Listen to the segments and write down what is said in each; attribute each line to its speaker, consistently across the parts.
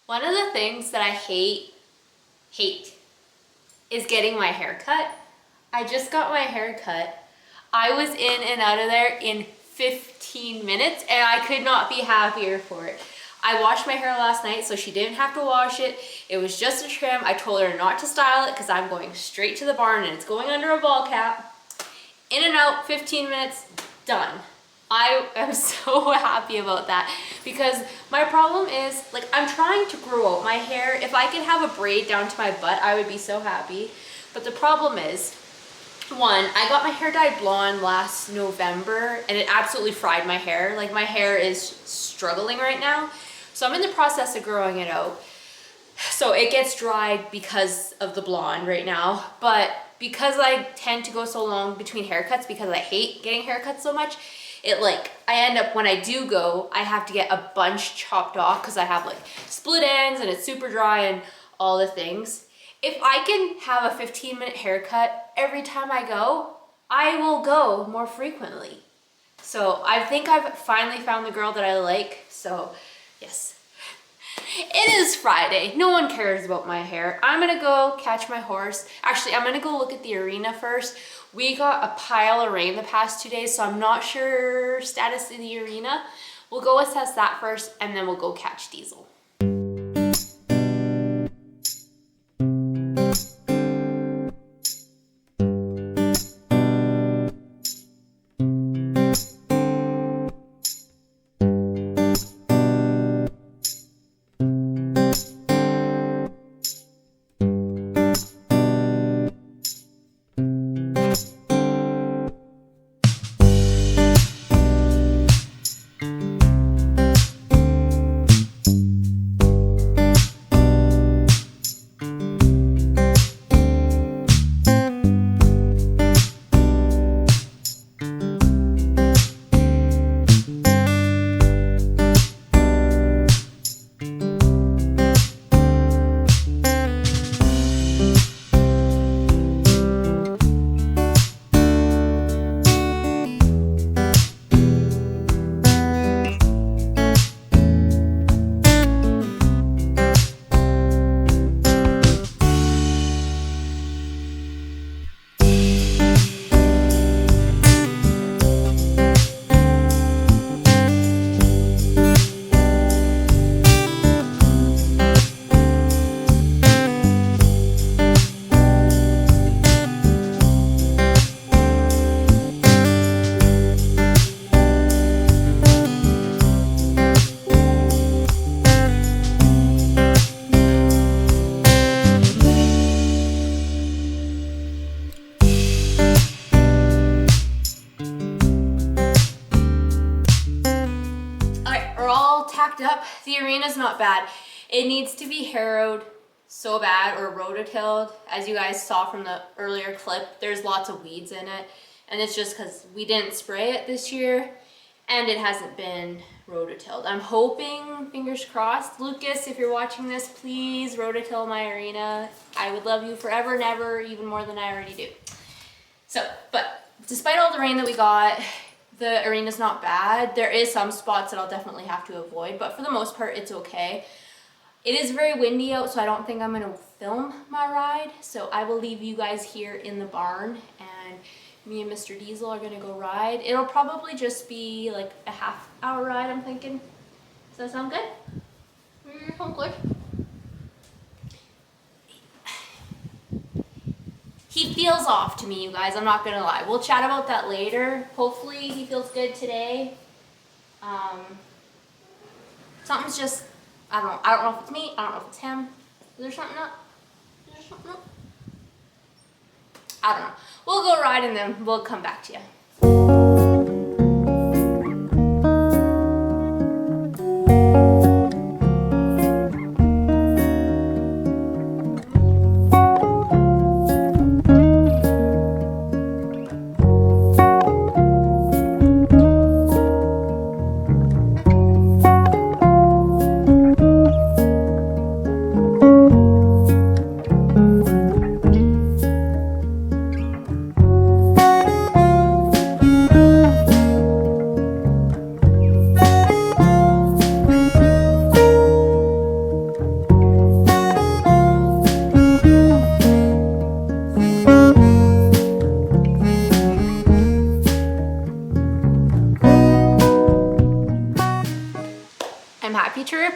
Speaker 1: One of the things that I hate is getting my hair cut. I just got my hair cut. I was in and out of there in 15 minutes and I could not be happier for it. I washed my hair last night so she didn't have to wash it. It was just a trim. I told her not to style it because I'm going straight to the barn and it's going under a ball cap. In and out, 15 minutes, done. I am so happy about that because my problem is, like, I'm trying to grow out my hair. If I could have a braid down to my butt, I would be so happy. But the problem is, one, I got my hair dyed blonde last November and it absolutely fried my hair. Like, my hair is struggling right now. So I'm in the process of growing it out. So it gets dried because of the blonde right now. But because I tend to go so long between haircuts because I hate getting haircuts so much, I end up, when I do go, I have to get a bunch chopped off because I have like split ends and it's super dry and all the things. If I can have a 15-minute haircut every time I go, I will go more frequently. So I think I've finally found the girl that I like. So yes. It is Friday. No one cares about my hair. I'm gonna go catch my horse. Actually, I'm gonna go look at the arena first. We got a pile of rain the past 2 days, so I'm not sure status in the arena. We'll go assess that first and then we'll go catch Diesel. Up. The arena's not bad. It needs to be harrowed so bad, or rototilled. As you guys saw from the earlier clip, there's lots of weeds in it, and it's just because we didn't spray it this year and it hasn't been rototilled. I'm hoping, fingers crossed, Lucas, if you're watching this, please rototill my arena. I would love you forever and ever, even more than I already do. So, but despite all the rain that we got, the arena's not bad. There is some spots that I'll definitely have to avoid, but for the most part, it's okay. It is very windy out, so I don't think I'm gonna film my ride. So I will leave you guys here in the barn, and me and Mr. Diesel are gonna go ride. It'll probably just be like a half-hour ride, I'm thinking. Does that sound good? Sound good. He feels off to me, you guys, I'm not gonna lie. We'll chat about that later. Hopefully he feels good today. Something's just, I don't know if it's me, I don't know if it's him. Is there something up? Is there something up? I don't know. We'll go ride and then we'll come back to you.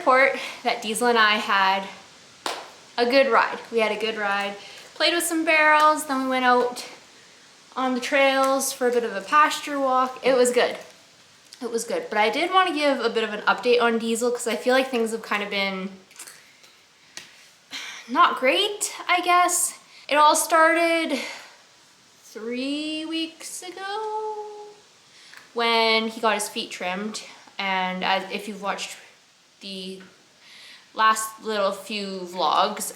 Speaker 1: report that Diesel and I had a good ride. We had a good ride, played with some barrels, then we went out on the trails for a bit of a pasture walk. It was good. It was good. But I did want to give a bit of an update on Diesel because I feel like things have kind of been not great, I guess. It all started 3 weeks ago when he got his feet trimmed. And if you've watched the last little few vlogs,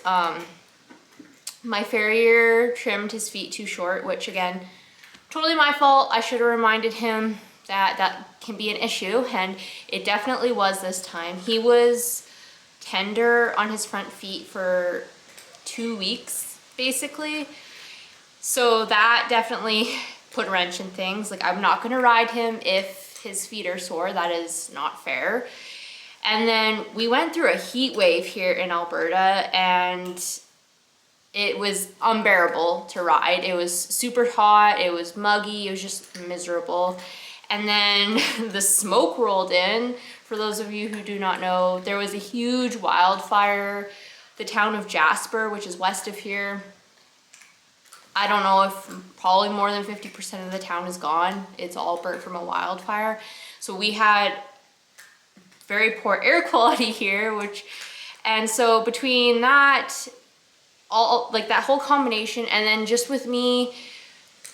Speaker 1: my farrier trimmed his feet too short, which again, totally my fault. I should have reminded him that that can be an issue, and it definitely was this time. He was tender on his front feet for 2 weeks, basically. So that definitely put a wrench in things. Like, I'm not gonna ride him if his feet are sore. That is not fair. And then we went through a heat wave here in Alberta, and it was unbearable to ride. It was super hot, it was muggy, it was just miserable. And then the smoke rolled in. For those of you who do not know, there was a huge wildfire. The town of Jasper, which is west of here, I don't know if probably more than 50% of the town is gone. It's all burnt from a wildfire. So we had very poor air quality here, and so between that, all like that whole combination, and then just with me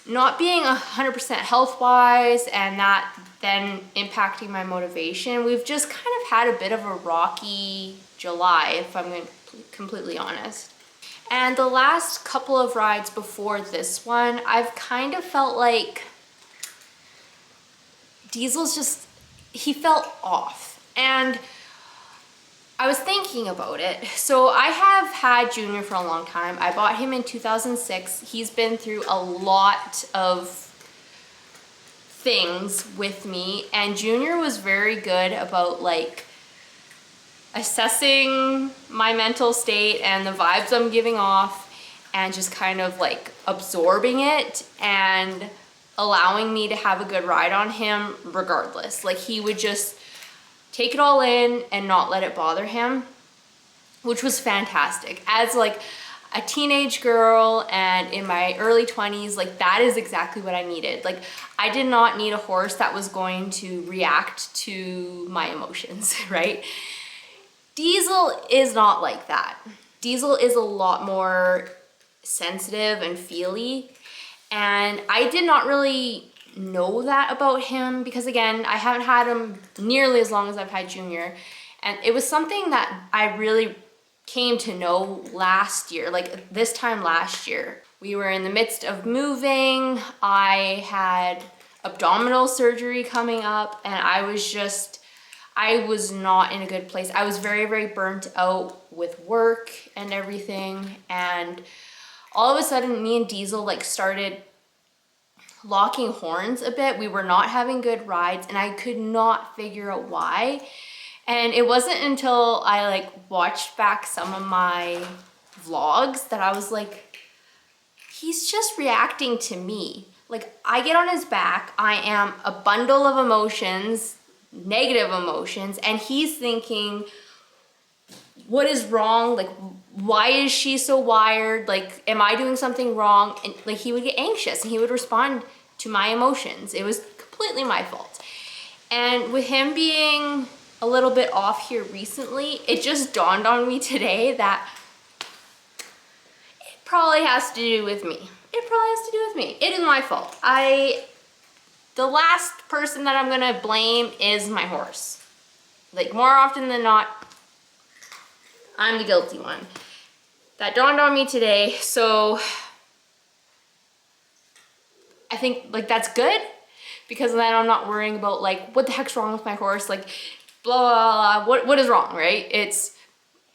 Speaker 1: not being 100% health-wise, and that then impacting my motivation, we've just kind of had a bit of a rocky July, if I'm going to be completely honest. And the last couple of rides before this one, I've kind of felt like Diesel's just, he felt off. And I was thinking about it. So I have had Junior for a long time. I bought him in 2006. He's been through a lot of things with me, and Junior was very good about like assessing my mental state and the vibes I'm giving off, and just kind of like absorbing it and allowing me to have a good ride on him regardless. Like, he would just take it all in and not let it bother him, which was fantastic. As like a teenage girl and in my early 20s, like that is exactly what I needed. Like, I did not need a horse that was going to react to my emotions, right? Diesel is not like that. Diesel is a lot more sensitive and feely, and I did not really know that about him because, again, I haven't had him nearly as long as I've had Junior, and it was something that I really came to know last year, like this time last year. We were in the midst of moving. I had abdominal surgery coming up, and I was not in a good place. I was very, very burnt out with work and everything, and all of a sudden me and Diesel like started locking horns a bit. We were not having good rides, and I could not figure out why. And it wasn't until I like watched back some of my vlogs that I was like, he's just reacting to me. Like, I get on his back, I am a bundle of emotions, negative emotions, and he's thinking, what is wrong? Like, why is she so wired? Like, am I doing something wrong? And like, he would get anxious and he would respond to my emotions. It was completely my fault. And with him being a little bit off here recently, it just dawned on me today that it probably has to do with me. It probably has to do with me. It is my fault. The last person that I'm gonna blame is my horse. Like, more often than not, I'm the guilty one. That dawned on me today, so I think like that's good, because then I'm not worrying about like, what the heck's wrong with my horse? Like, blah, blah, blah, what is wrong, right? It's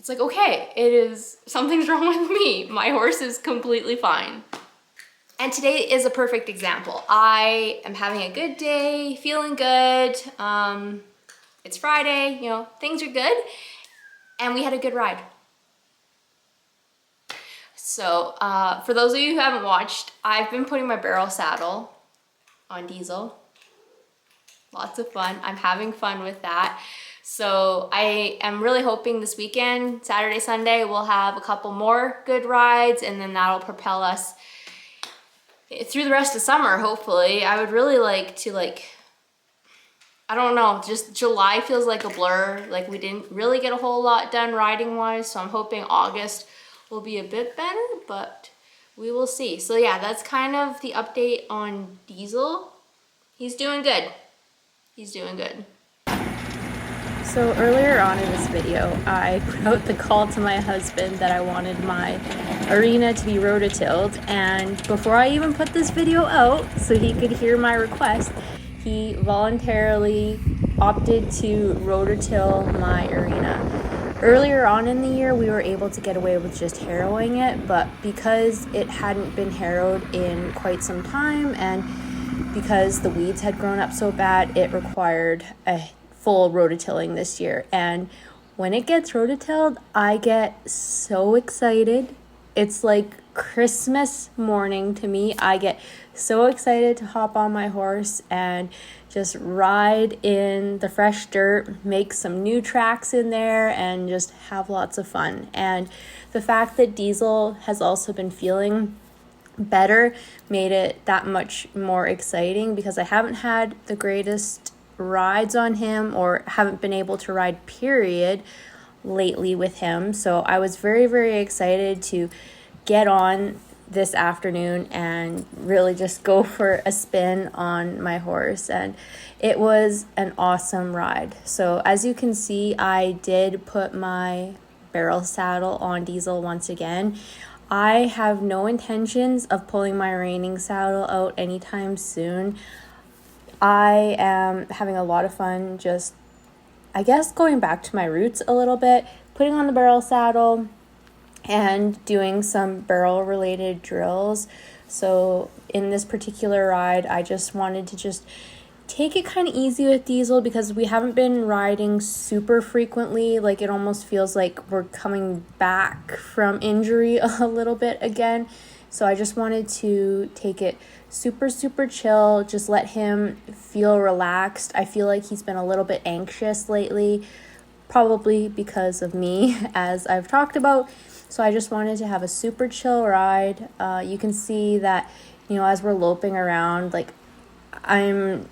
Speaker 1: like, okay, something's wrong with me. My horse is completely fine. And today is a perfect example. I am having a good day, feeling good. It's Friday, you know, things are good. And we had a good ride. So for those of you who haven't watched, I've been putting my barrel saddle on Diesel. Lots of fun. I'm having fun with that. So I am really hoping this weekend, Saturday, Sunday, we'll have a couple more good rides, and then that'll propel us through the rest of summer, hopefully. I would really like to, I don't know, just July feels like a blur. Like we didn't really get a whole lot done riding wise, so I'm hoping August will be a bit better, but we will see. So yeah, that's kind of the update on Diesel. He's doing good. He's doing good. So earlier on in this video, I put out the call to my husband that I wanted my Arena to be rototilled, and before I even put this video out so he could hear my request, he voluntarily opted to rototill my Arena. Earlier on in the year, we were able to get away with just harrowing it, but because it hadn't been harrowed in quite some time, and because the weeds had grown up so bad, it required a full rototilling this year. And when it gets rototilled, I get so excited. It's like Christmas morning to me. I get so excited to hop on my horse and just ride in the fresh dirt, make some new tracks in there, and just have lots of fun. And the fact that Diesel has also been feeling better made it that much more exciting, because I haven't had the greatest rides on him, or haven't been able to ride period lately with him. So I was very, very excited to get on this afternoon and really just go for a spin on my horse, and it was an awesome ride. So as you can see, I did put my barrel saddle on Diesel once again. I have no intentions of pulling my reining saddle out anytime soon. I am having a lot of fun just, I guess, going back to my roots a little bit, putting on the barrel saddle and doing some barrel related drills. So in this particular ride, I just wanted to just take it kind of easy with Diesel, because we haven't been riding super frequently. Like it almost feels like we're coming back from injury a little bit again. So I just wanted to take it super, super chill, just let him feel relaxed. I feel like he's been a little bit anxious lately, probably because of me, as I've talked about. So I just wanted to have a super chill ride. You can see that, as we're loping around, like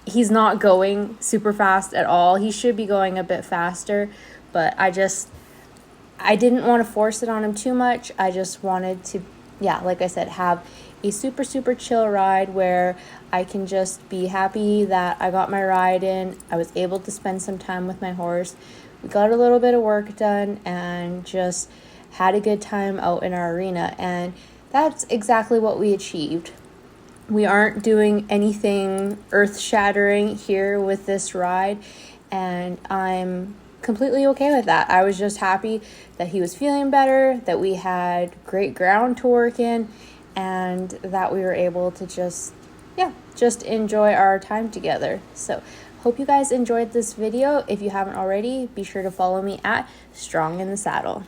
Speaker 1: he's not going super fast at all. He should be going a bit faster, but I didn't want to force it on him too much. I just wanted to, like I said, have a super, super chill ride where I can just be happy that I got my ride in. I was able to spend some time with my horse. We got a little bit of work done and just had a good time out in our Arena. And that's exactly what we achieved. We aren't doing anything earth-shattering here with this ride, and I'm completely okay with that. I was just happy that he was feeling better, that we had great ground to work in, and that we were able to just enjoy our time together. So hope you guys enjoyed this video. If you haven't already, be sure to follow me at Strong in the Saddle.